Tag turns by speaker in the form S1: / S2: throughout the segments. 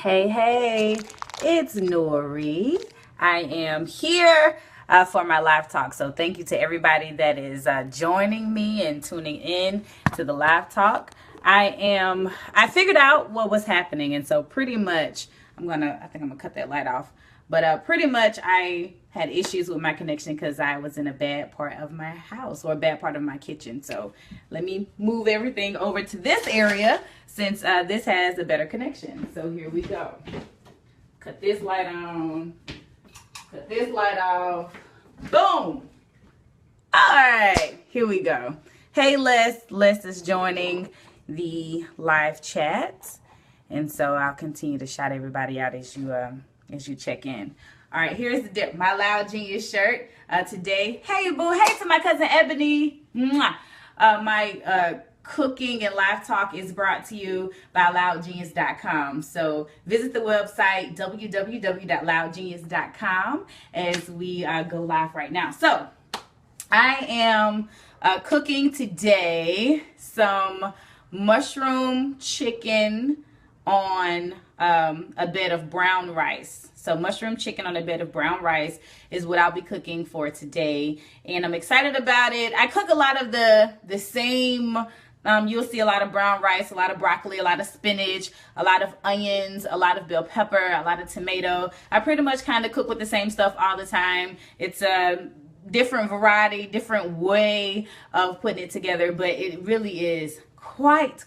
S1: Hey, it's Nori. I am here for my live talk. So thank you to everybody that is joining me and tuning in to the live talk. I figured out what was happening. And so pretty much I think I'm gonna cut that light off. But pretty much I had issues with my connection because I was in a bad part of my house or a bad part of my kitchen. So let me move everything over to this area since this has a better connection. So here we go. Cut this light on. Cut this light off. Boom. All right, here we go. Hey, Les is joining the live chat. And so I'll continue to shout everybody out as you check in. All right, here's the dip. My Loud Genius shirt today. Hey, boo. Hey to my cousin Ebony. Mwah. My cooking and live talk is brought to you by loudgenius.com. So visit the website www.loudgenius.com as we go live right now. So I am cooking today some mushroom chicken on a bed of brown rice. So mushroom chicken on a bed of brown rice is what I'll be cooking for today. And I'm excited about it. I cook a lot of the same, you'll see a lot of brown rice, a lot of broccoli, a lot of spinach, a lot of onions, a lot of bell pepper, a lot of tomato. I pretty much kind of cook with the same stuff all the time. It's a different variety, different way of putting it together, but it really is quite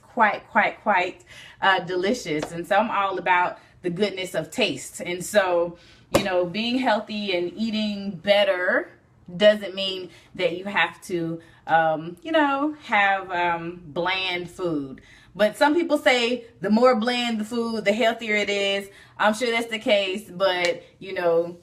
S1: delicious. And so I'm all about the goodness of taste. And so, you know, being healthy and eating better doesn't mean that you have to, have bland food. But some people say the more bland the food, the healthier it is. I'm sure that's the case, but, you know,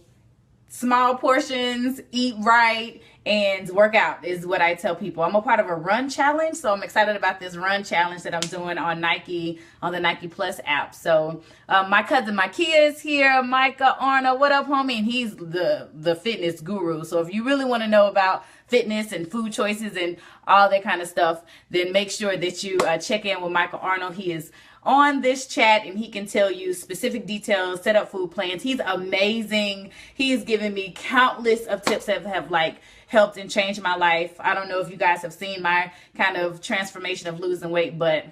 S1: small portions, eat right, and work out is what I tell people. I'm a part of a run challenge, so I'm excited about this run challenge that I'm doing on Nike, on the Nike Plus app. So my cousin Makia is here, Micah Arnold. What up, homie? And he's the fitness guru. So if you really want to know about fitness and food choices and all that kind of stuff, then make sure that you check in with Michael Arnold. He is on this chat and he can tell you specific details, set up food plans. He's amazing. He's given me countless of tips that have like helped and changed my life. I don't know if you guys have seen my kind of transformation of losing weight, but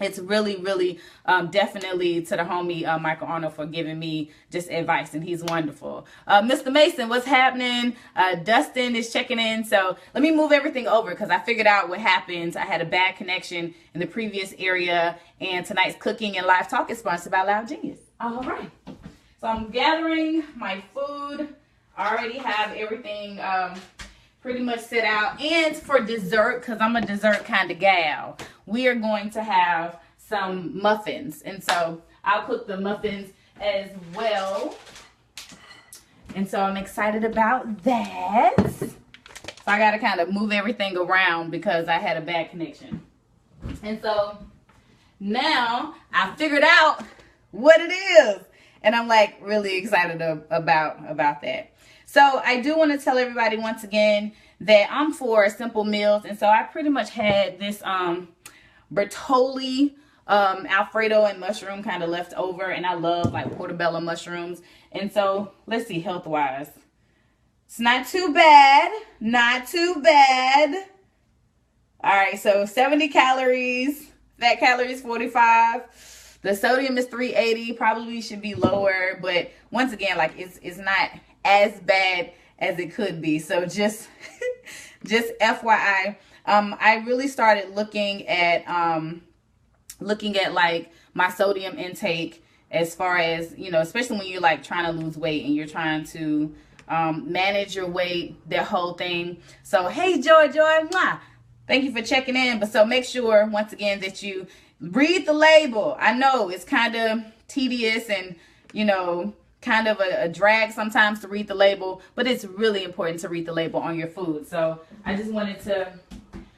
S1: it's really definitely to the homie Michael Arnold for giving me just advice, and he's wonderful. Mr. Mason, what's happening? Dustin is checking in. So let me move everything over because I figured out what happens. I had a bad connection in the previous area, and tonight's cooking and live talk is sponsored by Loud Genius. All right. So I'm gathering my food. I already have everything pretty much set out. And for dessert, because I'm a dessert kind of gal, we are going to have some muffins. And so I'll cook the muffins as well. And so I'm excited about that. So I got to kind of move everything around because I had a bad connection. And so now I figured out what it is. And I'm like really excited about that. So I do want to tell everybody once again that I'm for simple meals. And so I pretty much had this Bertolli Alfredo and mushroom kind of left over. And I love like portobello mushrooms. And so let's see, health wise, it's not too bad. Not too bad. All right, so 70 calories, fat calories 45. The sodium is 380, probably should be lower. But once again, like it's not as bad as it could be. So just FYI, I really started looking at like my sodium intake as far as, you know, especially when you're like trying to lose weight and you're trying to manage your weight, that whole thing. So hey, Joy, mwah, thank you for checking in. But so make sure once again that you read the label. I know it's kind of tedious and, you know, kind of a drag sometimes to read the label, but it's really important to read the label on your food. So I just wanted to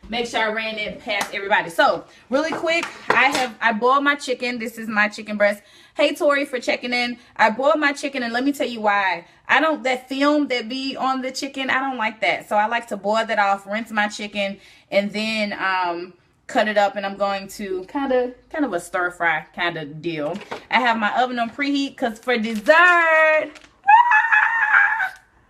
S1: make sure I ran it past everybody. So really quick, I boiled my chicken. This is my chicken breast. Hey Tori for checking in. I boiled my chicken, and let me tell you why. That film that be on the chicken, I don't like that. So I like to boil that off, rinse my chicken, and then cut it up, and I'm going to kind of a stir fry kind of deal. I have my oven on preheat because for dessert,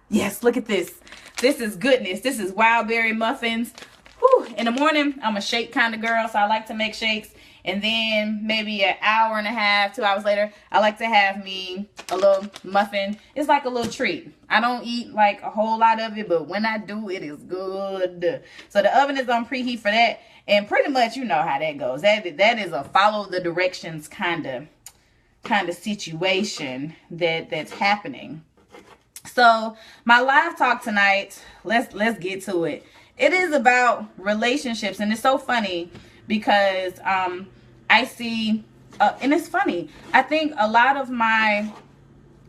S1: yes, look at this. This is goodness. This is wild berry muffins. Whew. In the morning, I'm a shake kind of girl, so I like to make shakes. And then maybe an hour and a half, 2 hours later, I like to have me a little muffin. It's like a little treat. I don't eat like a whole lot of it, but when I do, it is good. So the oven is on preheat for that. And pretty much you know how that goes. That is a follow the directions kind of situation that's happening. So my live talk tonight, let's get to it. It is about relationships, and it's so funny because I see, and it's funny, I think a lot of my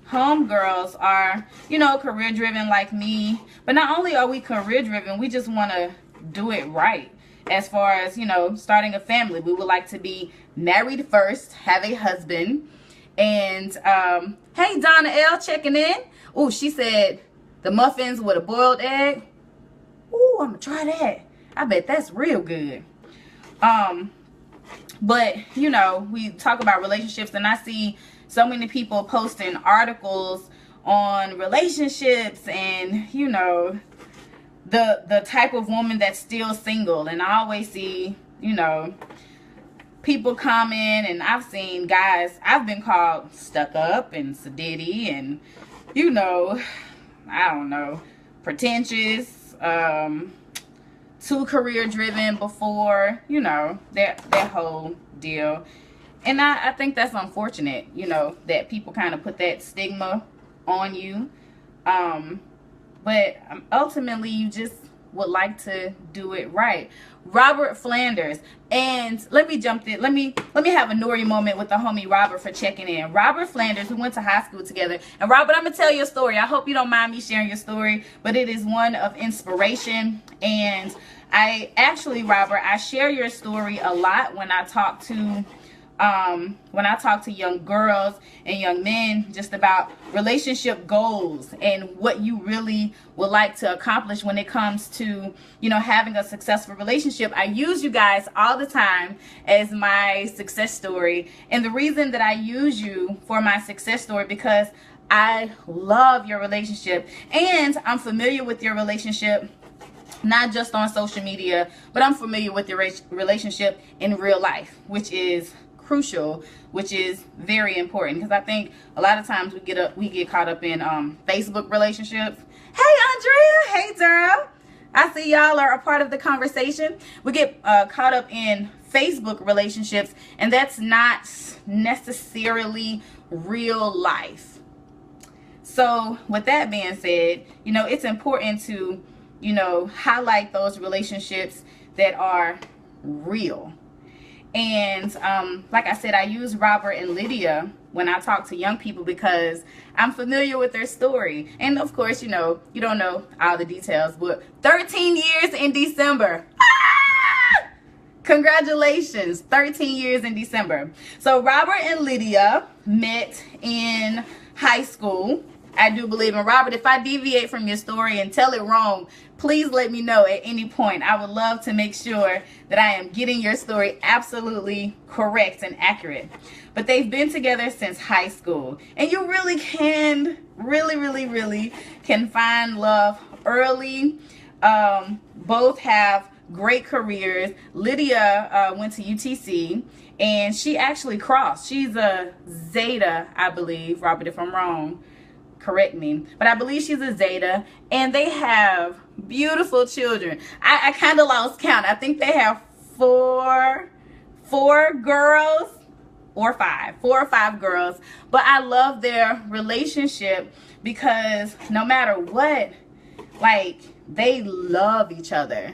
S1: homegirls are, you know, career driven like me, but not only are we career driven, we just want to do it right. As far as, you know, starting a family, we would like to be married first, have a husband, and hey, Donna L checking in. Oh, she said the muffins with a boiled egg. Oh, I'm gonna try that. I bet that's real good. But you know, we talk about relationships, and I see so many people posting articles on relationships, and you know, the type of woman that's still single. And I always see, you know, people comment, and I've seen guys, I've been called stuck up and sedity and, you know, I don't know, pretentious, too career driven before, you know, that whole deal. And I think that's unfortunate, you know, that people kind of put that stigma on you. But ultimately you just would like to do it right. Robert Flanders, and let me jump in. Let me have a Nori moment with the homie Robert for checking in. Robert Flanders, we went to high school together. And Robert, I'm gonna tell you a story. I hope you don't mind me sharing your story, but it is one of inspiration. And I actually, Robert, I share your story a lot when I talk to young girls and young men, just about relationship goals and what you really would like to accomplish when it comes to, you know, having a successful relationship. I use you guys all the time as my success story. And the reason that I use you for my success story, because I love your relationship and I'm familiar with your relationship, not just on social media, but I'm familiar with your relationship in real life, which is crucial, which is very important, because I think a lot of times we get caught up in Facebook relationships. Hey Andrea, hey Daryl, I see y'all are a part of the conversation. We get caught up in Facebook relationships, and that's not necessarily real life. So with that being said, you know, it's important to, you know, highlight those relationships that are real. And like I said, I use Robert and Lydia when I talk to young people because I'm familiar with their story. And of course, you know, you don't know all the details, but 13 years in December. Ah! Congratulations, 13 years in December. So Robert and Lydia met in high school. I do believe in Robert. If I deviate from your story and tell it wrong, please let me know at any point. I would love to make sure that I am getting your story absolutely correct and accurate. But they've been together since high school. And you really can, really can find love early. Both have great careers. Lydia went to UTC, and she actually crossed. She's a Zeta, I believe. Robert, if I'm wrong, correct me, but I believe she's a Zeta, and they have beautiful children. I kind of lost count. I think they have four girls or five, 4 or 5 girls. But I love their relationship because no matter what, like, they love each other.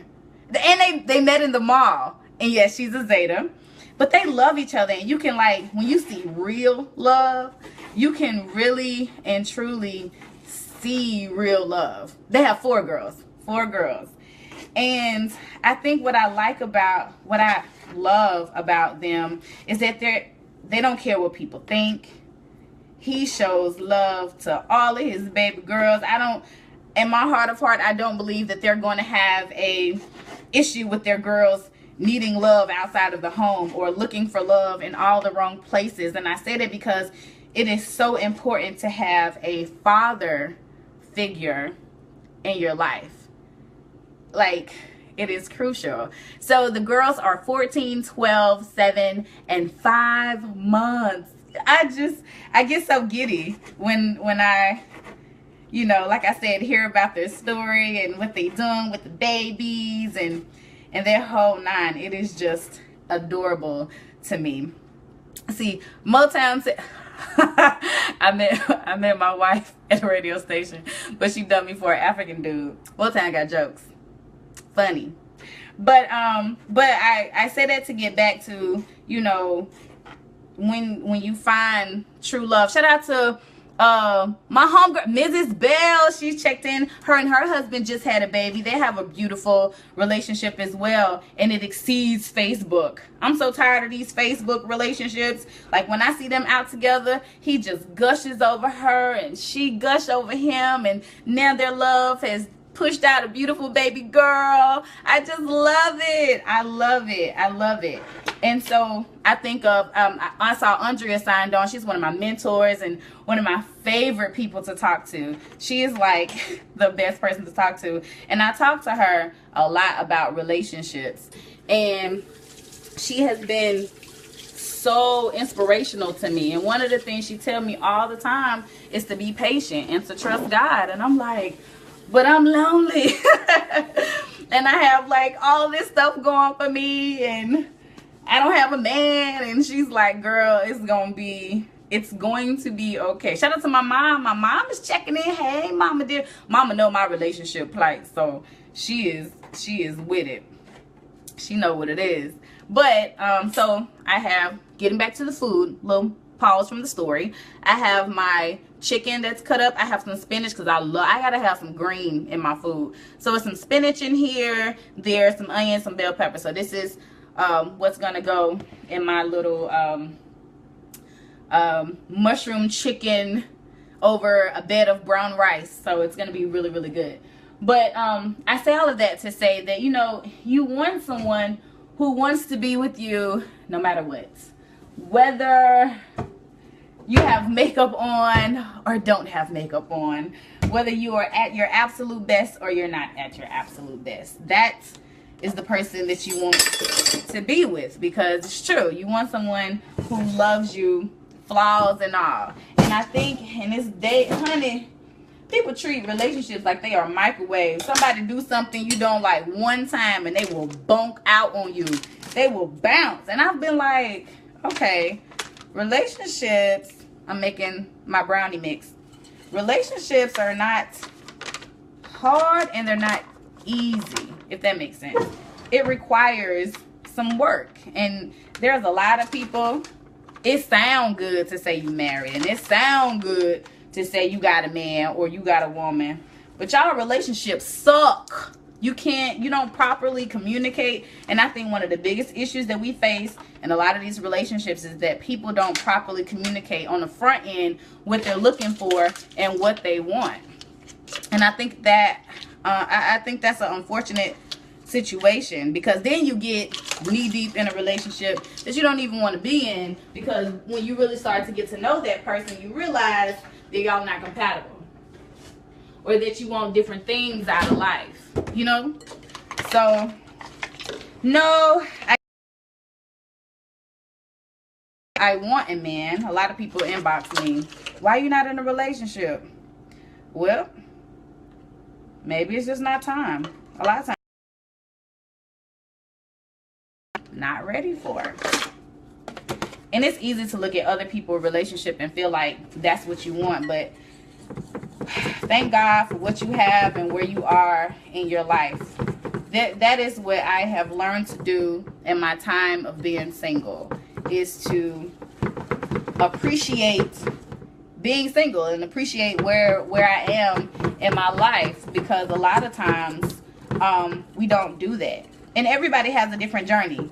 S1: And they met in the mall, and yes, she's a Zeta, but they love each other. And you can, like, when you see real love, you can really and truly see real love. They have 4 girls. And I think what I love about them is that they don't care what people think. He shows love to all of his baby girls. In my heart of heart, I don't believe that they're going to have a issue with their girls needing love outside of the home or looking for love in all the wrong places. And I say that because it is so important to have a father figure in your life. Like, it is crucial. So the girls are 14, 12, 7, and 5 months. I get so giddy when I, you know, like I said, hear about their story and what they doing with the babies and their whole nine. It is just adorable to me. See, Motown I met my wife at a radio station, but she dumped me for an African dude. Motown got jokes. Funny. But I say that to get back to, you know, when you find true love. Shout out to my homegirl, Mrs. Bell. She checked in. Her and her husband just had a baby. They have a beautiful relationship as well, and it exceeds Facebook. I'm so tired of these Facebook relationships. Like, when I see them out together, he just gushes over her and she gushed over him, and now their love has pushed out a beautiful baby girl. I just love it. I love it. I love it. And so I think of, I saw Andrea signed on. She's one of my mentors and one of my favorite people to talk to. She is like the best person to talk to. And I talk to her a lot about relationships. And she has been so inspirational to me. And one of the things she tells me all the time is to be patient and to trust God. And I'm like, but I'm lonely. And I have like all this stuff going for me, and I don't have a man. And she's like, girl, it's going to be okay. Shout out to my mom. My mom is checking in. Hey, mama dear. Mama know my relationship plight, so she is with it. She know what it is. But so I have, getting back to the food, little pause from the story. I have my chicken that's cut up. I have some spinach because I gotta have some green in my food. So it's some spinach in here. There's some onions, some bell pepper. So this is what's gonna go in my little mushroom chicken over a bed of brown rice. So it's gonna be really, really good. But I say all of that to say that, you know, you want someone who wants to be with you no matter what. Whether you have makeup on or don't have makeup on, whether you are at your absolute best or you're not at your absolute best, that is the person that you want to be with. Because it's true, you want someone who loves you, flaws and all. And I think in this day, honey, people treat relationships like they are microwaves. Somebody do something you don't like one time and they will bonk out on you. They will bounce. And I've been like, okay, relationships, I'm making my brownie mix. Relationships are not hard and they're not easy, if that makes sense. It requires some work. And there's a lot of people, it sound good to say you married, and it sound good to say you got a man or you got a woman, but y'all relationships suck. You don't properly communicate. And I think one of the biggest issues that we face in a lot of these relationships is that people don't properly communicate on the front end what they're looking for and what they want. And I think that I think that's an unfortunate situation, because then you get knee deep in a relationship that you don't even want to be in, because when you really start to get to know that person, you realize that y'all not compatible, or that you want different things out of life, you know? So, no, I want a man. A lot of people inbox me, why are you not in a relationship? Well, maybe it's just not time. A lot of times, not ready for it. And it's easy to look at other people's relationship and feel like that's what you want, but thank God for what you have and where you are in your life. That is what I have learned to do in my time of being single, is to appreciate being single and appreciate where I am in my life, because a lot of times we don't do that. And everybody has a different journey.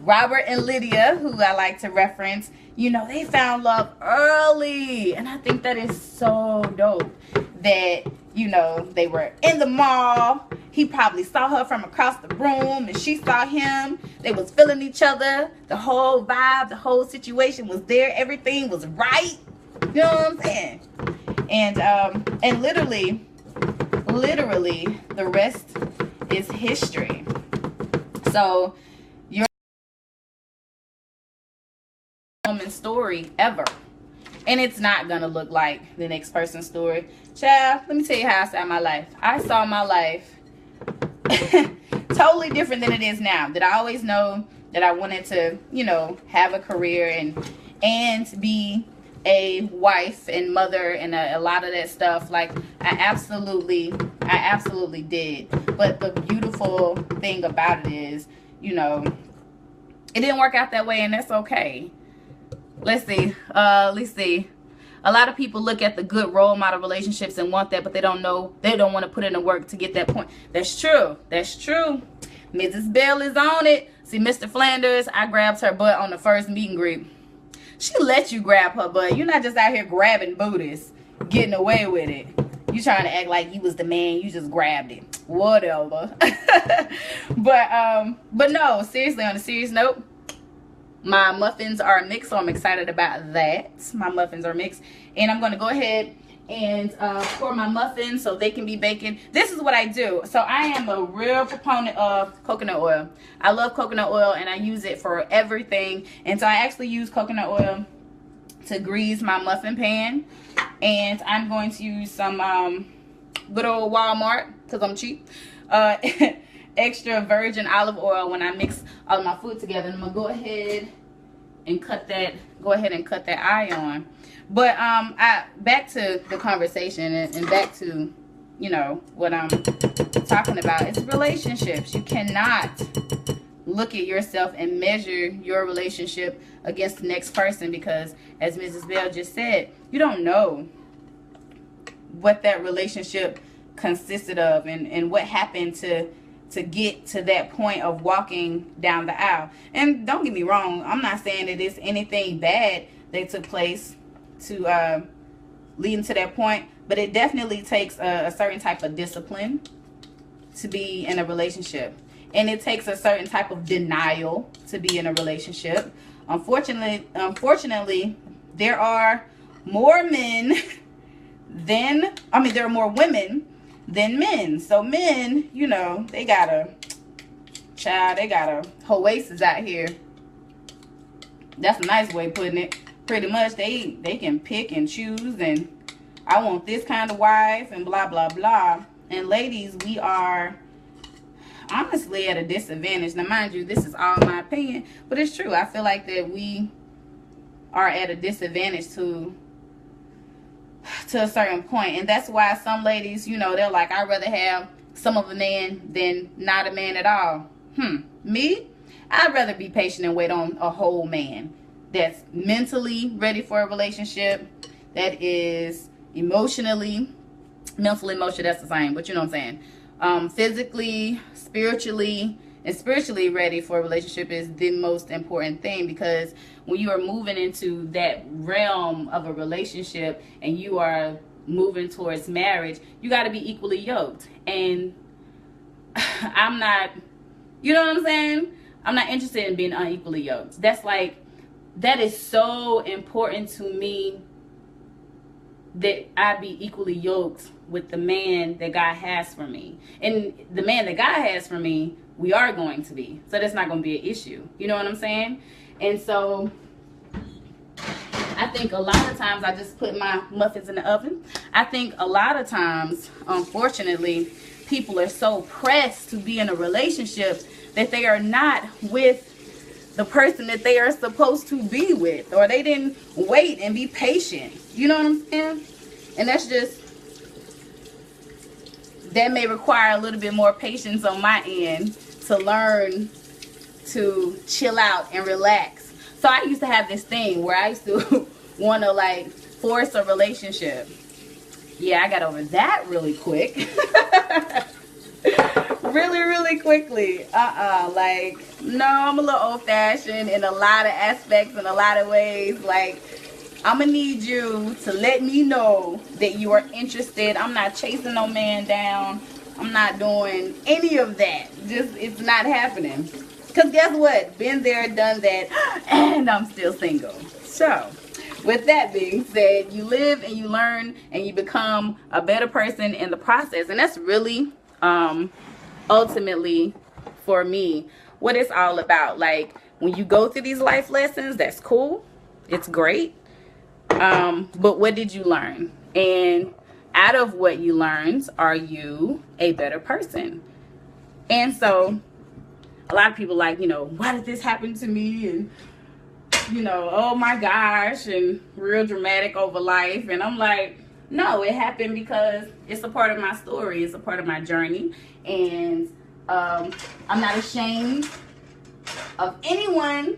S1: Robert and Lydia, who I like to reference, you know, they found love early. And I think that is so dope that, you know, they were in the mall. He probably saw her from across the room and she saw him. They was feeling each other. The whole vibe, the whole situation was there. Everything was right. You know what I'm saying? And literally, the rest is history. So your woman's story ever. And it's not gonna look like the next person's story. Child, let me tell you how I saw my life. I saw my life totally different than it is now. Did I always know that I wanted to, you know, have a career and be a wife and mother and a lot of that stuff? Like, I absolutely did. But the beautiful thing about it is, you know, it didn't work out that way, and that's okay. Let's see. A lot of people look at the good role model relationships and want that, but they don't want to put in the work to get that point. That's true. Mrs. Bell is on it. See, Mr. Flanders, I grabbed her butt on the first meet and greet. She let you grab her butt. You're not just out here grabbing booties, getting away with it. You trying to act like you was the man, you just grabbed it. Whatever. But no, seriously, on a serious note, my muffins are mixed, so I'm excited about that. My muffins are mixed, and I'm going to go ahead and pour my muffins so they can be baking. This is what I do. So I am a real proponent of coconut oil. I love coconut oil, and I use it for everything. And so I actually use coconut oil to grease my muffin pan, and I'm going to use some good old Walmart, because I'm cheap, extra virgin olive oil when I mix all of my food together. And I'm gonna go ahead and cut that eye on. But back to the conversation and back to, you know, what I'm talking about. It's relationships. You cannot look at yourself and measure your relationship against the next person, because, as Mrs. Bell just said, you don't know what that relationship consisted of and what happened to get to that point of walking down the aisle. And don't get me wrong, I'm not saying that it's anything bad that took place to leading to that point, but it definitely takes a certain type of discipline to be in a relationship, and it takes a certain type of denial to be in a relationship. Unfortunately, there are more men there are more women than men. So men, you know, they got a oasis out here. That's a nice way of putting it. Pretty much they can pick and choose, and I want this kind of wife and blah blah blah. And ladies, we are honestly at a disadvantage. Now mind you, this is all my opinion, but it's true. I feel like that we are at a disadvantage to a certain point. And that's why some ladies, you know, they're like, I'd rather have some of a man than not a man at all. Me, I'd rather be patient and wait on a whole man that's mentally ready for a relationship, that is emotionally, mental, emotional, that's the same, but you know what I'm saying, physically, spiritually, and spiritually ready for a relationship is the most important thing. Because when you are moving into that realm of a relationship and you are moving towards marriage, you got to be equally yoked. And I'm not, you know what I'm saying, I'm not interested in being unequally yoked. That is so important to me, that I be equally yoked with the man that God has for me. And the man that God has for me, we are going to be. So that's not going to be an issue. You know what I'm saying? And so I think a lot of times I just put my muffins in the oven. I think a lot of times, unfortunately, people are so pressed to be in a relationship that they are not with the person that they are supposed to be with, or they didn't wait and be patient. You know what I'm saying? And that's just, that may require a little bit more patience on my end to learn to chill out and relax. So I used to have this thing where I used to want to like force a relationship. Yeah, I got over that really quick. really quickly. Like, no, I'm a little old-fashioned in a lot of aspects, in a lot of ways. Like, I'm gonna need you to let me know that you are interested. I'm not chasing no man down. I'm not doing any of that. Just, it's not happening. Because guess what? Been there, done that, and I'm still single. So, with that being said, you live and you learn and you become a better person in the process. And that's really, ultimately, for me, what it's all about. Like, when you go through these life lessons, that's cool. It's great. But what did you learn? And out of what you learned, are you a better person? And so, a lot of people like, you know, why did this happen to me? And, you know, oh my gosh, and real dramatic over life. And I'm like, no, it happened because it's a part of my story. It's a part of my journey. And I'm not ashamed of anyone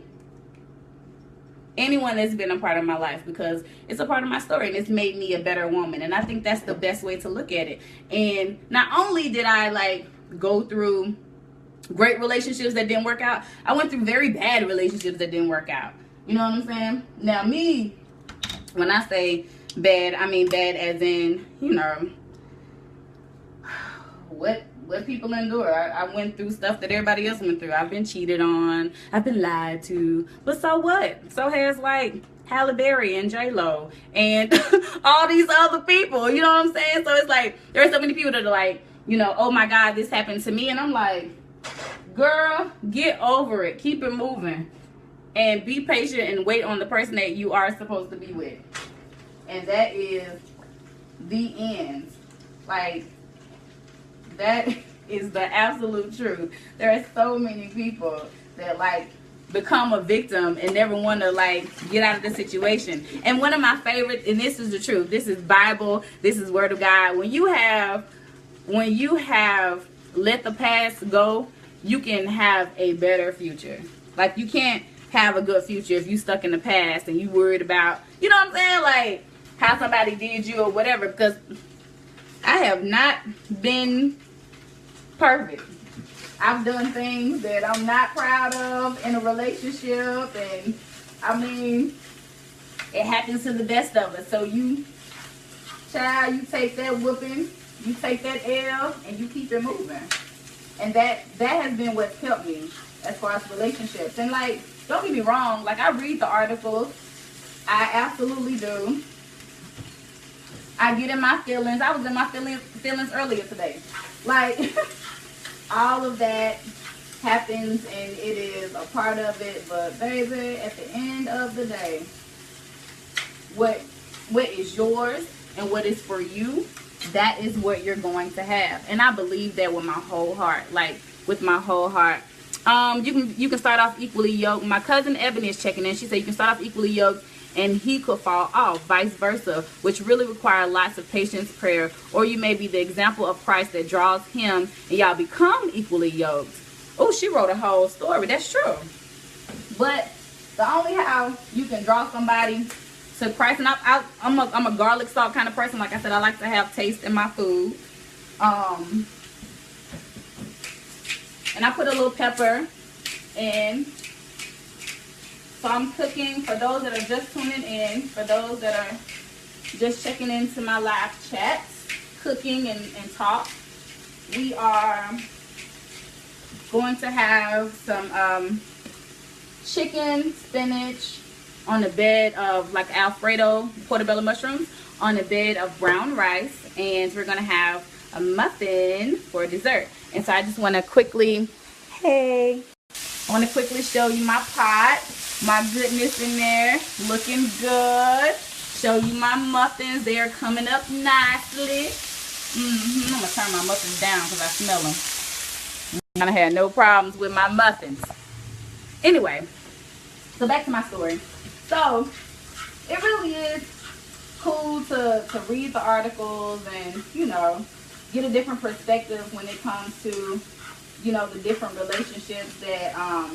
S1: that's been a part of my life, because it's a part of my story and it's made me a better woman. And I think that's the best way to look at it. And not only did I like go through great relationships that didn't work out, I went through very bad relationships that didn't work out. You know what I'm saying? Now me, when I say bad, I mean bad as in, you know, what people endure. I went through stuff that everybody else went through. I've been cheated on. I've been lied to. But so what? So has like Halle Berry and J-Lo and all these other people. You know what I'm saying? So it's like, there are so many people that are like, you know, oh my God, this happened to me. And I'm like, girl, get over it. Keep it moving. And be patient and wait on the person that you are supposed to be with. And that is the end. Like, that is the absolute truth. There are so many people that like become a victim and never want to like get out of the situation. And one of my favorites, and this is the truth, this is Bible, this is Word of God. When you have let the past go, you can have a better future. Like, you can't have a good future if you stuck in the past and you worried about, you know what I'm saying, like how somebody did you or whatever. Because I have not been perfect. I've done things that I'm not proud of in a relationship, and I mean, it happens to the best of us. So you, child, you take that whooping, you take that L, and you keep it moving. And that has been what's helped me as far as relationships. And like, don't get me wrong, like, I read the articles. I absolutely do. I get in my feelings. I was in my feelings earlier today. Like, all of that happens and it is a part of it. But baby, at the end of the day, what is yours and what is for you, that is what you're going to have. And I believe that with my whole heart. Like, with my whole heart. You can start off equally yoked. My cousin Ebony is checking in. She said you can start off equally yoked and he could fall off, vice versa, which really require lots of patience, prayer, or you may be the example of Christ that draws him and y'all become equally yoked. Oh, she wrote a whole story. That's true. But the only how you can draw somebody to Christ, and I'm a garlic salt kind of person. Like I said, I like to have taste in my food. And I put a little pepper in. So I'm cooking, for those that are just tuning in, for those that are just checking into my live chats, cooking and talk. We are going to have some chicken, spinach on a bed of like Alfredo portobello mushrooms on a bed of brown rice. And we're going to have a muffin for dessert. And so I just want to quickly, I want to quickly show you my pot. My goodness in there, looking good. Show you my muffins. They are coming up nicely. I'm going to turn my muffins down because I smell them. I had no problems with my muffins. Anyway, so back to my story. So, it really is cool to read the articles and, you know, get a different perspective when it comes to, you know, the different relationships that are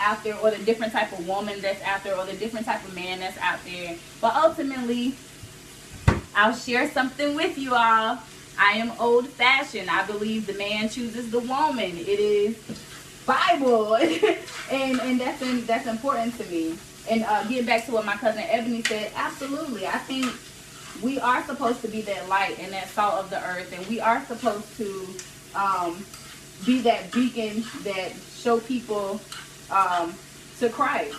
S1: out there, or the different type of woman that's out there, or the different type of man that's out there. But ultimately, I'll share something with you all. I am old-fashioned. I believe the man chooses the woman. It is Bible, and that's important to me. And getting back to what my cousin Ebony said, absolutely. I think we are supposed to be that light and that salt of the earth, and we are supposed to be that beacon that show people to Christ.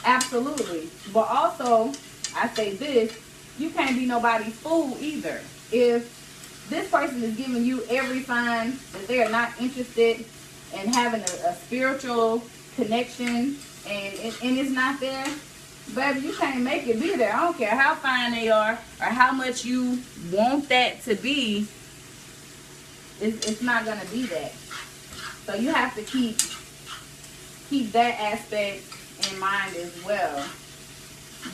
S1: Absolutely. But also, I say this, you can't be nobody's fool either. If this person is giving you every sign that they are not interested in having a spiritual connection, and it's not there, baby, you can't make it be there. I don't care how fine they are or how much you want that to be. It's not going to be that. So you have to keep that aspect in mind as well. You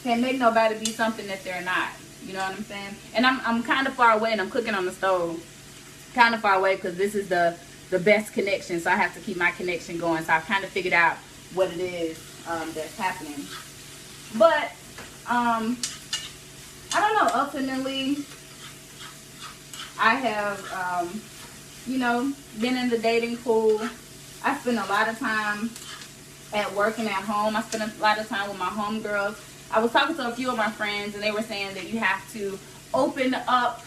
S1: can't make nobody be something that they're not. You know what I'm saying? And I'm kind of far away, and I'm cooking on the stove. Kind of far away because this is the best connection, so I have to keep my connection going. So I've kind of figured out what it is that's happening. But I don't know. Ultimately, I have you know, been in the dating pool. I spend a lot of time at work and at home. I spend a lot of time with my homegirls. I was talking to a few of my friends, and they were saying that you have to open up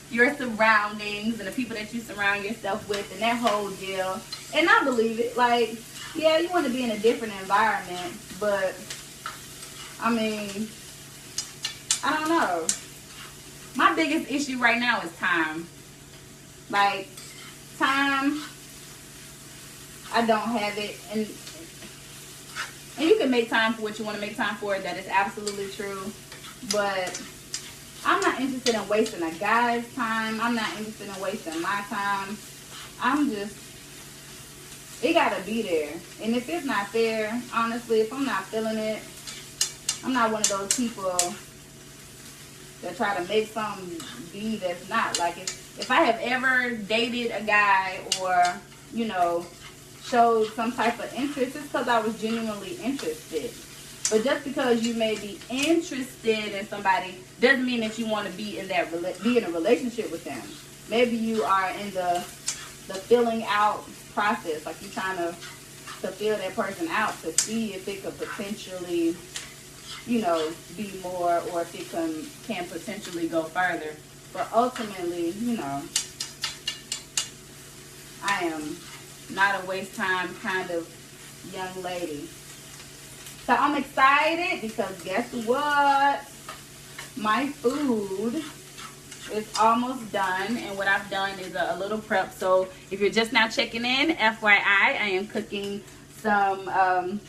S1: your surroundings and the people that you surround yourself with and that whole deal. And I believe it. Like, yeah, you want to be in a different environment, but I mean, I don't know. My biggest issue right now is time. Like, time, I don't have it. And you can make time for what you want to make time for. That is absolutely true. But I'm not interested in wasting a guy's time. I'm not interested in wasting my time. I'm just, it gotta be there. And if it's not there, honestly, if I'm not feeling it, I'm not one of those people that try to make something be that's not. Like, if I have ever dated a guy or, you know, showed some type of interest, it's because I was genuinely interested. But just because you may be interested in somebody doesn't mean that you want to be in a relationship with them. Maybe you are in the filling out process, like you're trying to feel that person out to see if it could potentially, you know, be more, or if it can potentially go further. But ultimately, you know, I am not a waste time kind of young lady. So I'm excited because guess what? My food is almost done, and what I've done is a little prep. So if you're just now checking in, FYI, I am cooking some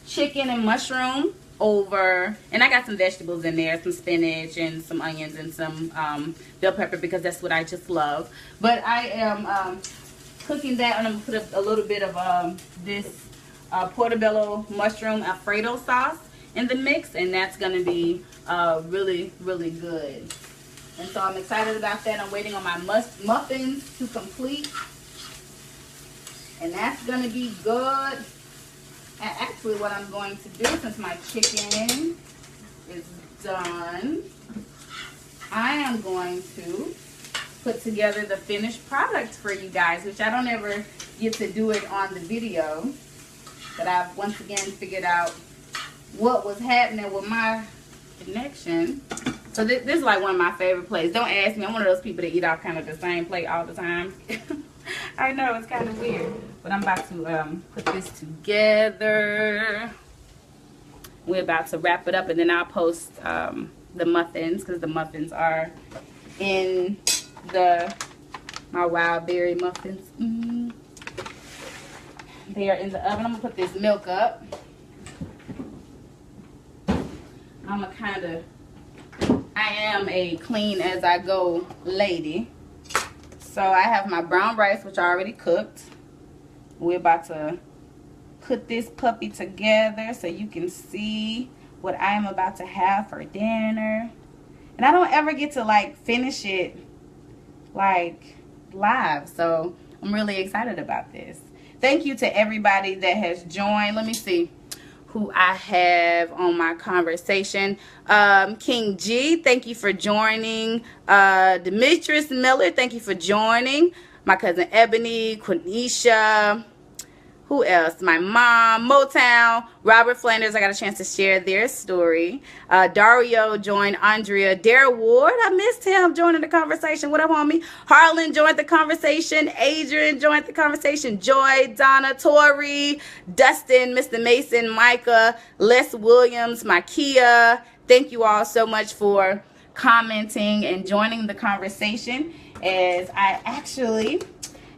S1: chicken and mushroom over, and I got some vegetables in there, some spinach and some onions and some bell pepper, because that's what I just love. But I am cooking that, and I'm gonna put a little bit of this portobello mushroom Alfredo sauce in the mix, and that's gonna be really, really good. And so I'm excited about that. I'm waiting on my muffins to complete, and that's gonna be good. And actually, what I'm going to do, since my chicken is done, I am going to put together the finished product for you guys, which I don't ever get to do it on the video. But I've once again figured out what was happening with my connection. So this is like one of my favorite plates. Don't ask me. I'm one of those people that eat off kind of the same plate all the time. I know, it's kind of weird. But I'm about to put this together. We're about to wrap it up, and then I'll post the muffins, because the muffins are in my wild berry muffins. They are in the oven. I'm gonna put this milk up. I am a clean as I go lady. So I have my brown rice, which I already cooked. We're about to put this puppy together so you can see what I am about to have for dinner. And I don't ever get to like finish it like live, so I'm really excited about this. Thank you to everybody that has joined. Let me see who I have on my conversation. King G, thank you for joining. Demetrius Miller, thank you for joining. My cousin Ebony, Quenisha. Who else? My mom, Motown, Robert Flanders. I got a chance to share their story. Dario joined Andrea. Dara Ward, I missed him joining the conversation. What up, homie? Harlan joined the conversation. Adrian joined the conversation. Joy, Donna, Tori, Dustin, Mr. Mason, Micah, Les Williams, Makia. Thank you all so much for commenting and joining the conversation, as I actually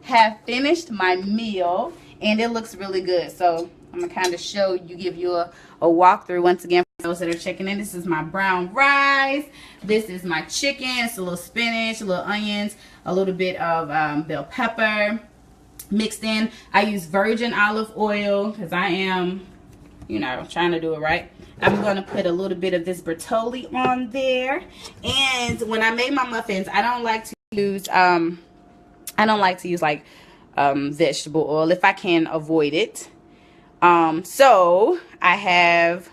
S1: have finished my meal and it looks really good. So I'm gonna kind of show you, give you a walkthrough once again for those that are checking in. This is my brown rice. This is my chicken. It's a little spinach, a little onions, a little bit of bell pepper mixed in. I use virgin olive oil because I am, you know, trying to do it right. I'm going to put a little bit of this Bertolli on there. And when I made my muffins, I don't like to use like vegetable oil if I can avoid it. So I have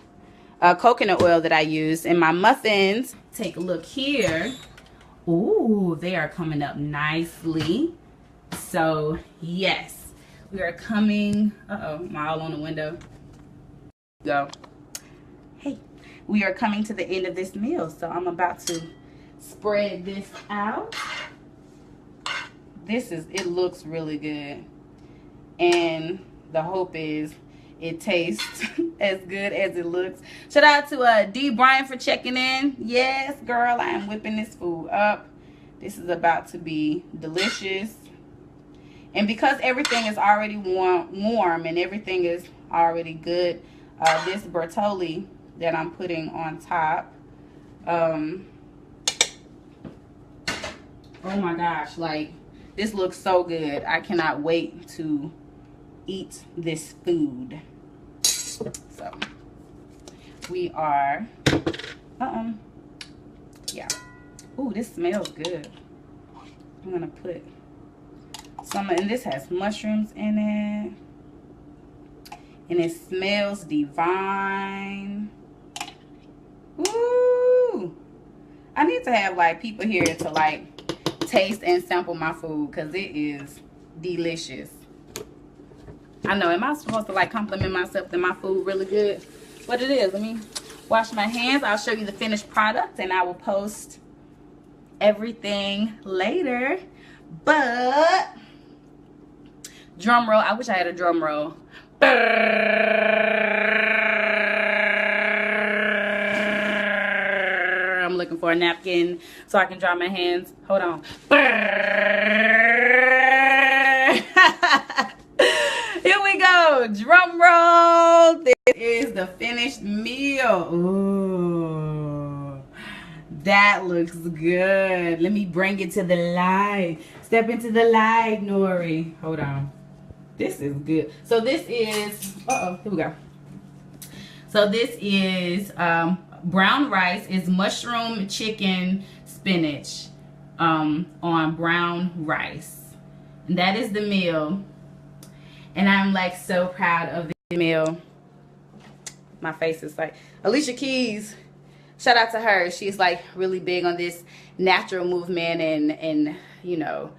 S1: coconut oil that I use in my muffins. Take a look here. Ooh, they are coming up nicely. So yes, we are coming. Uh-oh, am I all on the window? Go. Hey, we are coming to the end of this meal, so I'm about to spread this out. It looks really good, and the hope is it tastes as good as it looks. Shout out to D Bryan for checking in. Yes, girl, I am whipping this food up. This is about to be delicious, and because everything is already warm and everything is already good, this Bertolli that I'm putting on top, oh my gosh, like, this looks so good. I cannot wait to eat this food. So we are, yeah. Ooh, this smells good. I'm gonna put some, and this has mushrooms in it, and it smells divine. Ooh, I need to have like people here to like taste and sample my food because it is delicious. I know, am I supposed to like compliment myself that my food really good? But it is. Let me wash my hands. I'll show you the finished product and I will post everything later. But drum roll, I wish I had a drum roll. I'm looking for a napkin so I can dry my hands. Hold on. Here we go. Drum roll. This is the finished meal. Ooh, that looks good. Let me bring it to the light. Step into the light, Nori. Hold on. This is good. So this is, here we go. So this is brown rice. Is mushroom, chicken, spinach on brown rice. And that is the meal. And I'm like so proud of the meal. My face is like, Alicia Keys, shout out to her. She's like really big on this natural movement and you know,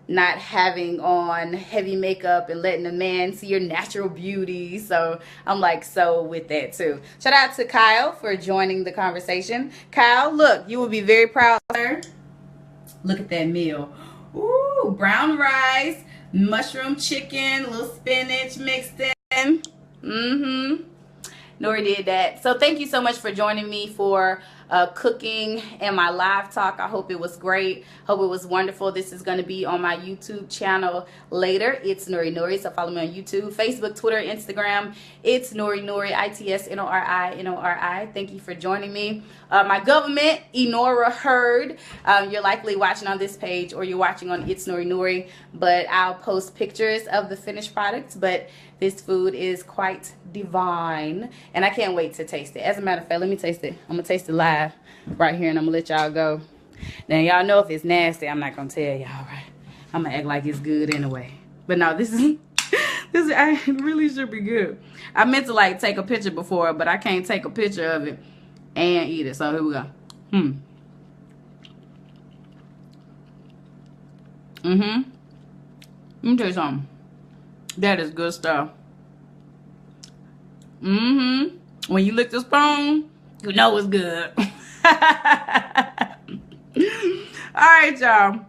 S1: not having on heavy makeup and letting a man see your natural beauty. So I'm like so with that too. Shout out to Kyle for joining the conversation. Kyle, look, you will be very proud, sir. Look at that meal. Ooh, brown rice, mushroom chicken, little spinach mixed in. Nori did that. So thank you so much for joining me for cooking and my live talk. I hope it was great. Hope it was wonderful. This is going to be on my YouTube channel later. It's Nori Nori. So follow me on YouTube, Facebook, Twitter, Instagram. It's Nori Nori, ItsNoriNori. Thank you for joining me. My government, Enora Heard. You're likely watching on this page or you're watching on It's Nori Nori, but I'll post pictures of the finished products. But this food is quite divine and I can't wait to taste it. As a matter of fact, let me taste it. I'm gonna taste it live right here and I'm gonna let y'all go. Now y'all know if it's nasty, I'm not gonna tell y'all, right? I'm gonna act like it's good anyway. But no, this is I really should be good. I meant to like take a picture before, but I can't take a picture of it and eat it. So here we go. Let me tell you something. That is good stuff. When you lick the spoon, you know it's good. Alright, y'all.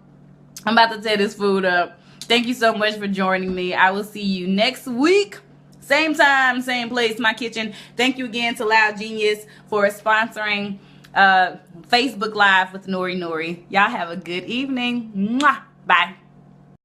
S1: I'm about to tear this food up. Thank you so much for joining me. I will see you next week. Same time, same place, my kitchen. Thank you again to Loud Genius for sponsoring Facebook Live with Nori Nori. Y'all have a good evening. Mwah. Bye.